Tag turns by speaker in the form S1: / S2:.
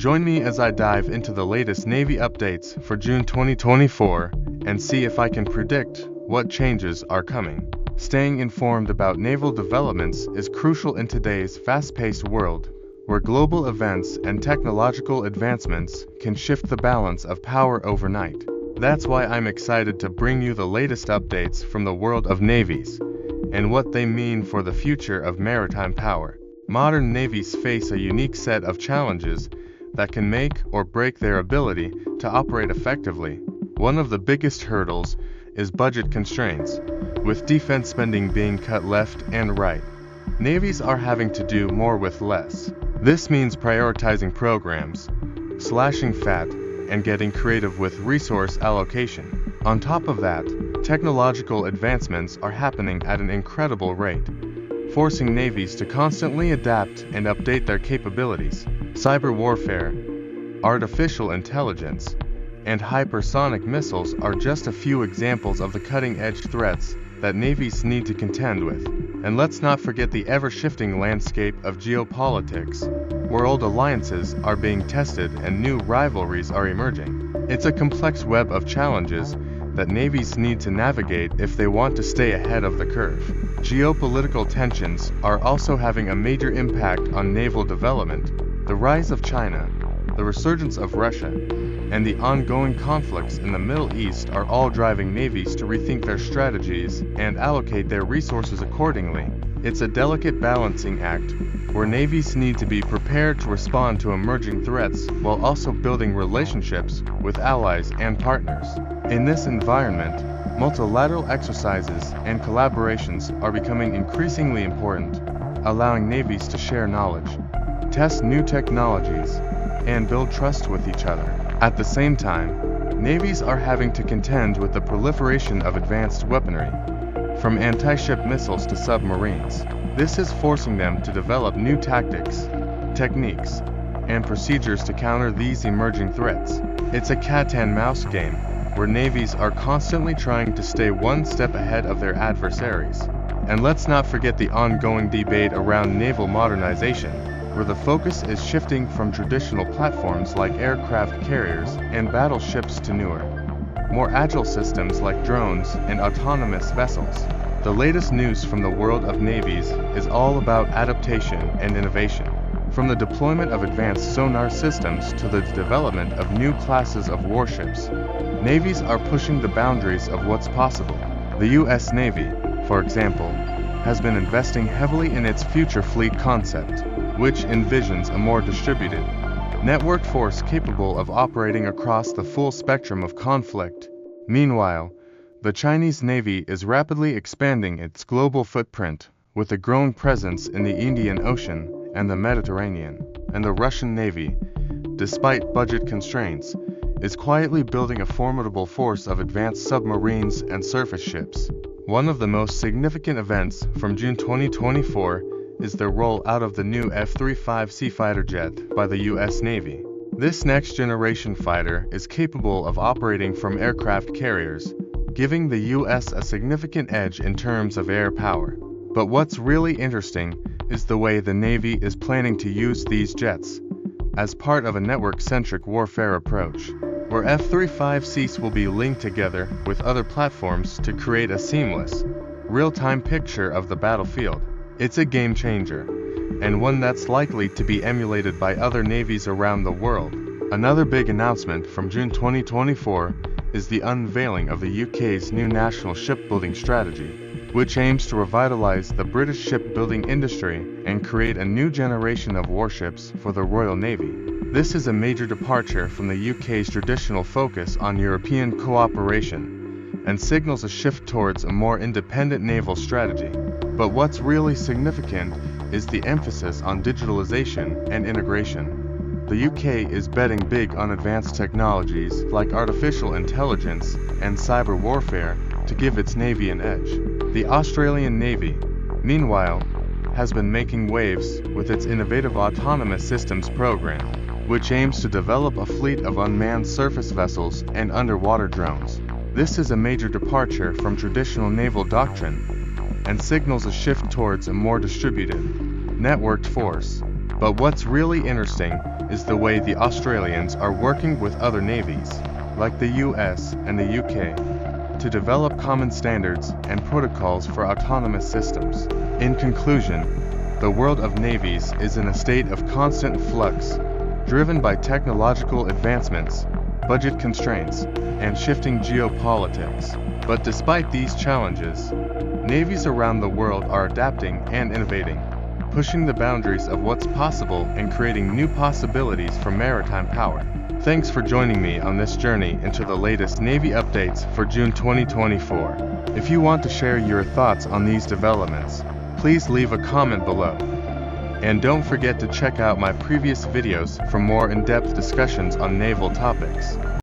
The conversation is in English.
S1: Join me as I dive into the latest Navy updates for June 2024 and see if I can predict what changes are coming. Staying informed about naval developments is crucial in today's fast-paced world, where global events and technological advancements can shift the balance of power overnight. That's why I'm excited to bring you the latest updates from the world of navies and what they mean for the future of maritime power. Modern navies face a unique set of challenges that can make or break their ability to operate effectively. One of the biggest hurdles is budget constraints, with defense spending being cut left and right. Navies are having to do more with less. This means prioritizing programs, slashing fat, and getting creative with resource allocation. On top of that, technological advancements are happening at an incredible rate, forcing navies to constantly adapt and update their capabilities. Cyber warfare, artificial intelligence, and hypersonic missiles are just a few examples of the cutting-edge threats that navies need to contend with. And let's not forget the ever-shifting landscape of geopolitics. World alliances are being tested and new rivalries are emerging. It's a complex web of challenges that navies need to navigate if they want to stay ahead of the curve. Geopolitical tensions are also having a major impact on naval development. The rise of China, the resurgence of Russia, and the ongoing conflicts in the Middle East are all driving navies to rethink their strategies and allocate their resources accordingly. It's a delicate balancing act, where navies need to be prepared to respond to emerging threats while also building relationships with allies and partners. In this environment, multilateral exercises and collaborations are becoming increasingly important, allowing navies to share knowledge, test new technologies, and build trust with each other. At the same time, navies are having to contend with the proliferation of advanced weaponry, from anti-ship missiles to submarines. This is forcing them to develop new tactics, techniques, and procedures to counter these emerging threats. It's a cat-and-mouse game, where navies are constantly trying to stay one step ahead of their adversaries. And let's not forget the ongoing debate around naval modernization, where the focus is shifting from traditional platforms like aircraft carriers and battleships to newer, more agile systems like drones and autonomous vessels. The latest news from the world of navies is all about adaptation and innovation. From the deployment of advanced sonar systems to the development of new classes of warships, navies are pushing the boundaries of what's possible. The U.S. Navy, for example, has been investing heavily in its future fleet concept, which envisions a more distributed, networked force capable of operating across the full spectrum of conflict. Meanwhile, the Chinese Navy is rapidly expanding its global footprint, with a growing presence in the Indian Ocean and the Mediterranean. And the Russian Navy, despite budget constraints, is quietly building a formidable force of advanced submarines and surface ships. One of the most significant events from June 2024 is the rollout of the new F-35C fighter jet by the U.S. Navy. This next-generation fighter is capable of operating from aircraft carriers, giving the U.S. a significant edge in terms of air power. But what's really interesting is the way the Navy is planning to use these jets, as part of a network-centric warfare approach, where F-35Cs will be linked together with other platforms to create a seamless, real-time picture of the battlefield. It's a game changer, and one that's likely to be emulated by other navies around the world. Another big announcement from June 2024 is the unveiling of the UK's new national shipbuilding strategy, which aims to revitalize the British shipbuilding industry and create a new generation of warships for the Royal Navy. This is a major departure from the UK's traditional focus on European cooperation and signals a shift towards a more independent naval strategy. But what's really significant is the emphasis on digitalization and integration. The UK is betting big on advanced technologies like artificial intelligence and cyber warfare to give its navy an edge. The Australian Navy, meanwhile, has been making waves with its innovative autonomous systems program, which aims to develop a fleet of unmanned surface vessels and underwater drones. This is a major departure from traditional naval doctrine and signals a shift towards a more distributed, networked force. But what's really interesting is the way the Australians are working with other navies, like the US and the UK, to develop common standards and protocols for autonomous systems. In conclusion, the world of navies is in a state of constant flux, driven by technological advancements, budget constraints, and shifting geopolitics. But despite these challenges, navies around the world are adapting and innovating, pushing the boundaries of what's possible and creating new possibilities for maritime power. Thanks for joining me on this journey into the latest Navy updates for June 2024. If you want to share your thoughts on these developments, please leave a comment below. And don't forget to check out my previous videos for more in-depth discussions on naval topics.